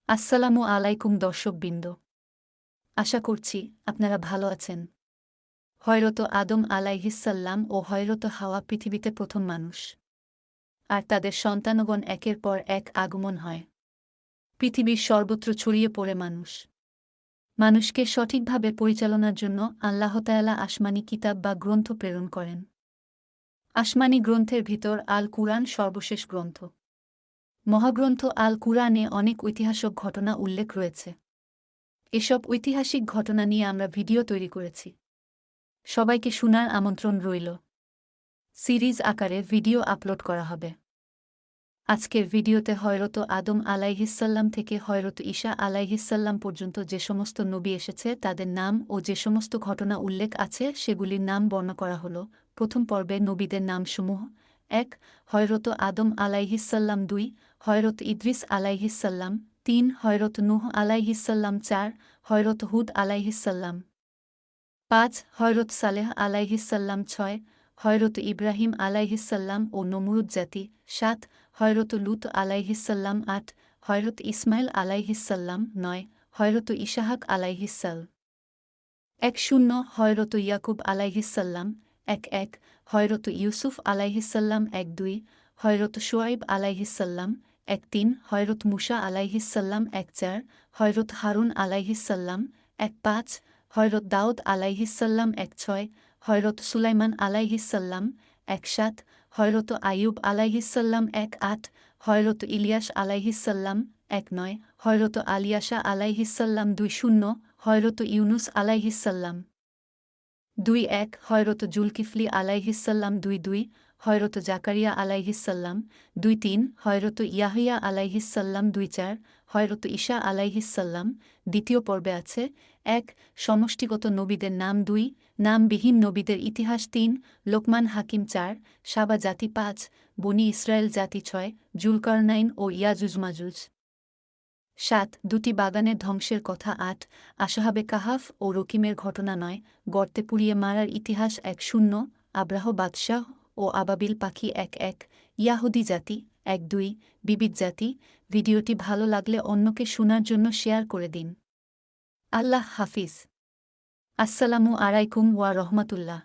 আসসালামু আলাইকুম দর্শকবৃন্দ। আশা করছি আপনারা ভালো আছেন। হযরত আদম আলাইহিসসালাম ও হযরত হাওয়া পৃথিবীতে প্রথম মানুষ। আর তাদের সন্তানগণ একের পর এক আগমন হয়। পৃথিবীর সর্বত্র ছড়িয়ে পড়ে মানুষ। মানুষকে সঠিকভাবে পরিচালনার জন্য আল্লাহ তাআলা আসমানি কিতাব বা গ্রন্থ প্রেরণ করেন। আসমানি গ্রন্থের ভিতর আল কুরআন সর্বশেষ গ্রন্থ। মহাগ্রন্থ আল কুরআনে অনেক ঐতিহাসিক ঘটনা উল্লেখ রয়েছে। এসব ঐতিহাসিক ঘটনা নিয়ে আমরা ভিডিও তৈরি করেছি। সবাইকে শোনার আমন্ত্রণ রইল। সিরিজ আকারে ভিডিও আপলোড করা হবে। আজকের ভিডিওতে হযরত আদম আলাইহিসসালাম থেকে হযরত ঈসা আলাইহিসসালাম পর্যন্ত যে সমস্ত নবী এসেছে তাদের নাম ও যে সমস্ত ঘটনা উল্লেখ আছে সেগুলির নাম বর্ণনা করা হল। প্রথম পর্বে নবীদের নামসমূহ: ১ হযরত আদম আলাইহিসসালাম, ২ হযরত ইদ্রিস আলাইহিসসালাম, ৩ হযরত নূহ আলাইহিসসালাম, ৪ হযরত হুদ আলাইহিসসালাম, ৫ হযরত সালেহ আলাইহিসসালাম, ৬ হযরত ইব্রাহিম আলাইহিসসালাম ও নমরুদ জাতি, ৭ হযরত লূত আলাইহিসসালাম, ৮ হযরত ইসমাইল আলাইহিসসালাম, ৯ হযরত ইসহাক আলাইহিসসালাম, ১০ হযরত ইয়াকুব আলাইহিসসালাম, ১১ হযরত ইউসুফ আলাইহিসসালাম, ১২ হযরত শুআয়ব আলাইহিসসালাম, ১৩ হযরত মূসা আলাইহিসসালাম, ১৪ হযরত হারুন আলাইহিসসালাম, ১৫ হযরত দাউদ আলাইহিসসালাম, ১৬ হযরত সুলাইমান আলাইহিসসালাম, ১৭ হযরত আইয়ুব আলাইহিসসালাম, ১৮ হযরত ইলিয়াস আলাইহিসসালাম, ১৯ হযরত আলিয়াসা আলাইহিসসালাম, ২০ হযরত ইউনুস আলাইহিসসালাম, ২১ হযরত জুলকিফলি আলাইহিসসালাম, ২২ হযরত জাকারিয়া আলাইহিসসালাম, ২৩ হযরত ইয়াহইয়া আলাইহিসসালাম, ২৪ হযরত ঈসা আলাইহিসসালাম। দ্বিতীয় পর্বে আছে: ১ সমষ্টিগত নবীদের নাম, ২ নামবিহীন নবীদের ইতিহাস, ৩ লোকমান হাকিম, ৪ সাবা জাতি, ৫ বনী ইসরায়েল জাতি, ৬ জুলকারনাইন ও ইয়াজুজ মাজুজ, ৭ দুটি বাগানের ধ্বংসের কথা, ৮ আসহাবে কাহাফ ও রকিমের ঘটনা, ৯ গর্তে পুড়িয়ে মারার ইতিহাস, ১০ আব্রাহ বাদশাহ ও আবাবিল পাখি, ১ ইয়াহুদি জাতি, ১-২ বিবিধ জাতি। ভিডিওটি ভালো লাগলে অন্যকে শোনার জন্য শেয়ার করে দিন। আল্লাহ হাফিজ। আসসালামু আলাইকুম ওয়া রহমাতুল্লাহ।